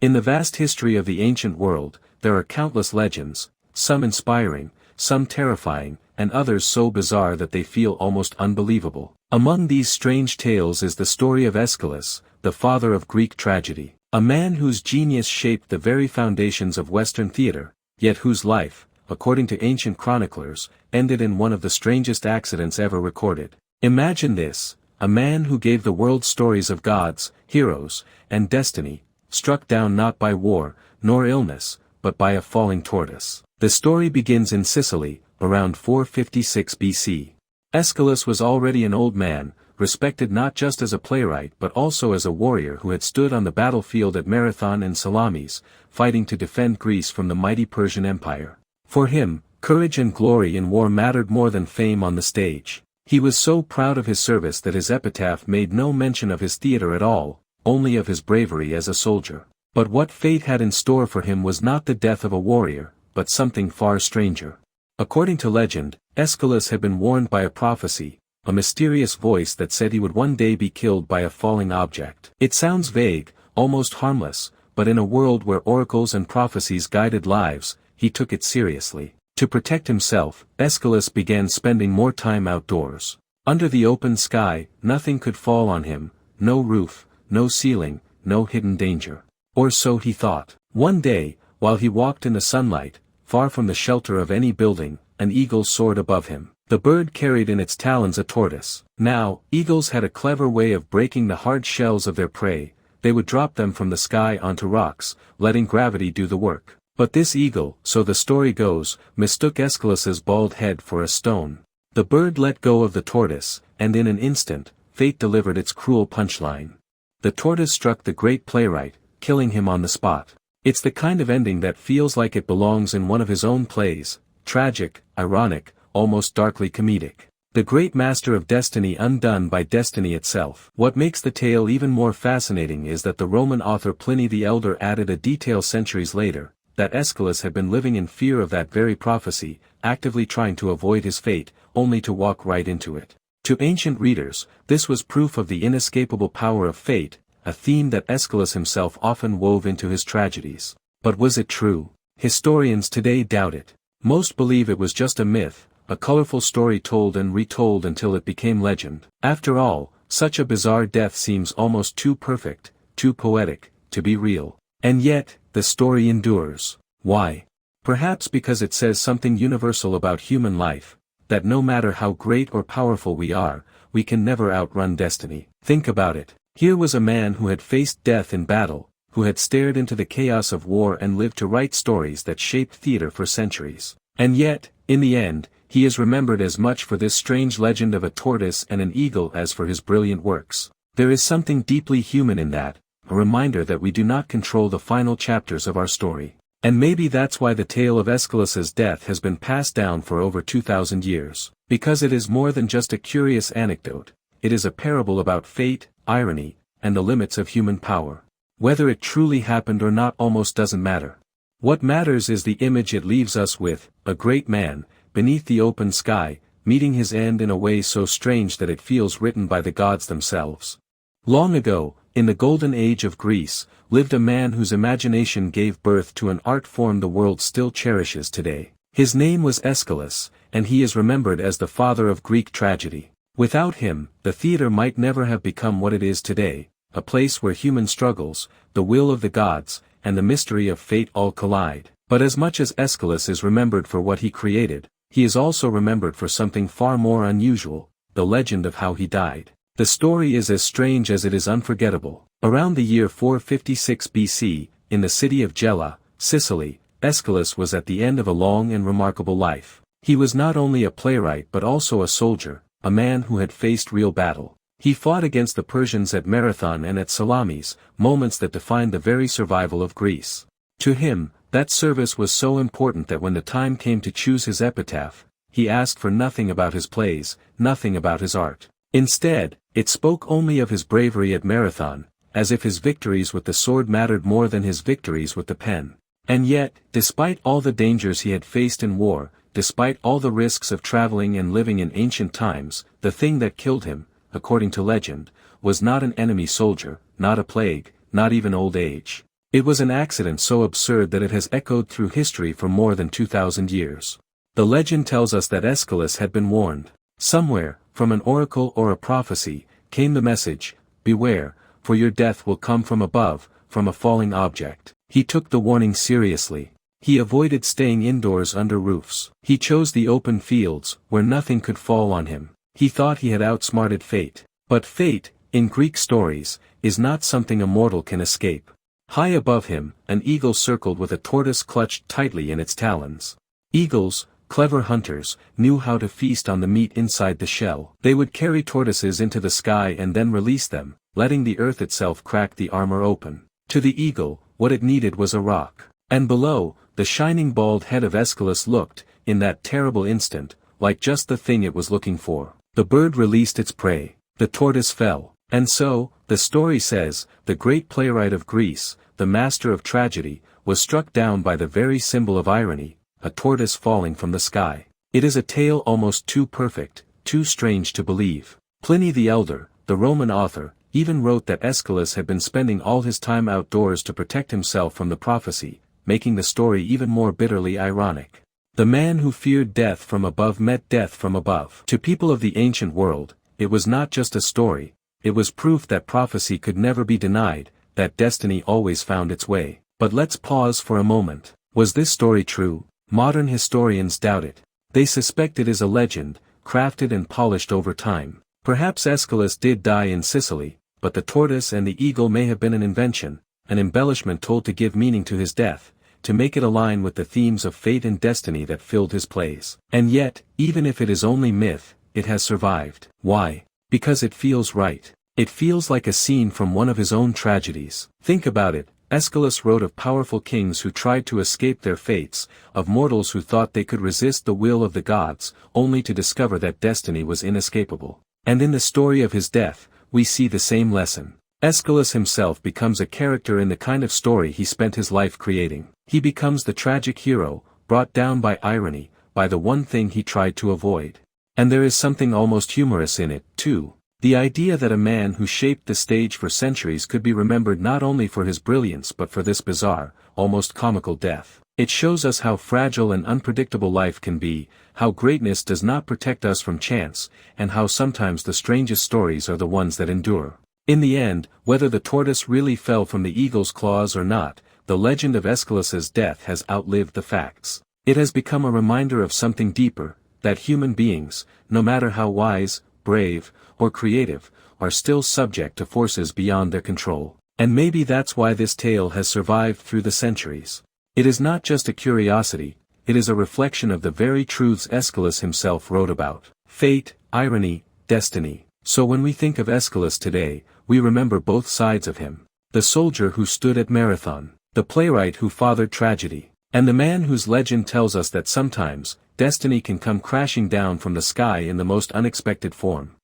In the vast history of the ancient world, there are countless legends, some inspiring, some terrifying, and others so bizarre that they feel almost unbelievable. Among these strange tales is the story of Aeschylus, the father of Greek tragedy, a man whose genius shaped the very foundations of Western theater, yet whose life, according to ancient chroniclers, ended in one of the strangest accidents ever recorded. Imagine this, a man who gave the world stories of gods, heroes, and destiny, struck down not by war, nor illness, but by a falling tortoise. The story begins in Sicily, around 456 BC. Aeschylus was already an old man, respected not just as a playwright but also as a warrior who had stood on the battlefield at Marathon and Salamis, fighting to defend Greece from the mighty Persian Empire. For him, courage and glory in war mattered more than fame on the stage. He was so proud of his service that his epitaph made no mention of his theater at all, only of his bravery as a soldier. But what fate had in store for him was not the death of a warrior, but something far stranger. According to legend, Aeschylus had been warned by a prophecy, a mysterious voice that said he would one day be killed by a falling object. It sounds vague, almost harmless, but in a world where oracles and prophecies guided lives, he took it seriously. To protect himself, Aeschylus began spending more time outdoors. Under the open sky, nothing could fall on him, no roof, no ceiling, no hidden danger. Or so he thought. One day, while he walked in the sunlight, far from the shelter of any building, an eagle soared above him. The bird carried in its talons a tortoise. Now, eagles had a clever way of breaking the hard shells of their prey. They would drop them from the sky onto rocks, letting gravity do the work. But this eagle, so the story goes, mistook Aeschylus's bald head for a stone. The bird let go of the tortoise, and in an instant, fate delivered its cruel punchline. The tortoise struck the great playwright, killing him on the spot. It's the kind of ending that feels like it belongs in one of his own plays, tragic, ironic, almost darkly comedic. The great master of destiny undone by destiny itself. What makes the tale even more fascinating is that the Roman author Pliny the Elder added a detail centuries later, that Aeschylus had been living in fear of that very prophecy, actively trying to avoid his fate, only to walk right into it. To ancient readers, this was proof of the inescapable power of fate, a theme that Aeschylus himself often wove into his tragedies. But was it true? Historians today doubt it. Most believe it was just a myth, a colorful story told and retold until it became legend. After all, such a bizarre death seems almost too perfect, too poetic, to be real. And yet, the story endures. Why? Perhaps because it says something universal about human life, that no matter how great or powerful we are, we can never outrun destiny. Think about it. Here was a man who had faced death in battle, who had stared into the chaos of war and lived to write stories that shaped theater for centuries. And yet, in the end, he is remembered as much for this strange legend of a tortoise and an eagle as for his brilliant works. There is something deeply human in that, a reminder that we do not control the final chapters of our story. And maybe that's why the tale of Aeschylus's death has been passed down for over 2,000 years. Because it is more than just a curious anecdote, it is a parable about fate, irony, and the limits of human power. Whether it truly happened or not almost doesn't matter. What matters is the image it leaves us with, a great man, beneath the open sky, meeting his end in a way so strange that it feels written by the gods themselves. Long ago, in the golden age of Greece, lived a man whose imagination gave birth to an art form the world still cherishes today. His name was Aeschylus, and he is remembered as the father of Greek tragedy. Without him, the theater might never have become what it is today, a place where human struggles, the will of the gods, and the mystery of fate all collide. But as much as Aeschylus is remembered for what he created, he is also remembered for something far more unusual, the legend of how he died. The story is as strange as it is unforgettable. Around the year 456 BC, in the city of Gela, Sicily, Aeschylus was at the end of a long and remarkable life. He was not only a playwright but also a soldier, a man who had faced real battle. He fought against the Persians at Marathon and at Salamis, moments that defined the very survival of Greece. To him, that service was so important that when the time came to choose his epitaph, he asked for nothing about his plays, nothing about his art. Instead, it spoke only of his bravery at Marathon, as if his victories with the sword mattered more than his victories with the pen. And yet, despite all the dangers he had faced in war, despite all the risks of traveling and living in ancient times, the thing that killed him, according to legend, was not an enemy soldier, not a plague, not even old age. It was an accident so absurd that it has echoed through history for more than 2,000 years. The legend tells us that Aeschylus had been warned. Somewhere, from an oracle or a prophecy, came the message, "Beware, for your death will come from above, from a falling object." He took the warning seriously. He avoided staying indoors under roofs. He chose the open fields, where nothing could fall on him. He thought he had outsmarted fate. But fate, in Greek stories, is not something a mortal can escape. High above him, an eagle circled with a tortoise clutched tightly in its talons. Eagles, clever hunters, knew how to feast on the meat inside the shell. They would carry tortoises into the sky and then release them, letting the earth itself crack the armor open. To the eagle, what it needed was a rock. And below, the shining bald head of Aeschylus looked, in that terrible instant, like just the thing it was looking for. The bird released its prey. The tortoise fell. And so, the story says, the great playwright of Greece, the master of tragedy, was struck down by the very symbol of irony, a tortoise falling from the sky. It is a tale almost too perfect, too strange to believe. Pliny the Elder, the Roman author, even wrote that Aeschylus had been spending all his time outdoors to protect himself from the prophecy, making the story even more bitterly ironic. The man who feared death from above met death from above. To people of the ancient world, it was not just a story, it was proof that prophecy could never be denied, that destiny always found its way. But let's pause for a moment. Was this story true? Modern historians doubt it. They suspect it is a legend, crafted and polished over time. Perhaps Aeschylus did die in Sicily, but the tortoise and the eagle may have been an invention, an embellishment told to give meaning to his death, to make it align with the themes of fate and destiny that filled his plays. And yet, even if it is only myth, it has survived. Why? Because it feels right. It feels like a scene from one of his own tragedies. Think about it. Aeschylus wrote of powerful kings who tried to escape their fates, of mortals who thought they could resist the will of the gods, only to discover that destiny was inescapable. And in the story of his death, we see the same lesson. Aeschylus himself becomes a character in the kind of story he spent his life creating. He becomes the tragic hero, brought down by irony, by the one thing he tried to avoid. And there is something almost humorous in it, too. The idea that a man who shaped the stage for centuries could be remembered not only for his brilliance but for this bizarre, almost comical death. It shows us how fragile and unpredictable life can be, how greatness does not protect us from chance, and how sometimes the strangest stories are the ones that endure. In the end, whether the tortoise really fell from the eagle's claws or not, the legend of Aeschylus's death has outlived the facts. It has become a reminder of something deeper, that human beings, no matter how wise, brave, or creative, are still subject to forces beyond their control. And maybe that's why this tale has survived through the centuries. It is not just a curiosity, it is a reflection of the very truths Aeschylus himself wrote about. Fate, irony, destiny. So when we think of Aeschylus today, we remember both sides of him. The soldier who stood at Marathon, the playwright who fathered tragedy, and the man whose legend tells us that sometimes, destiny can come crashing down from the sky in the most unexpected form.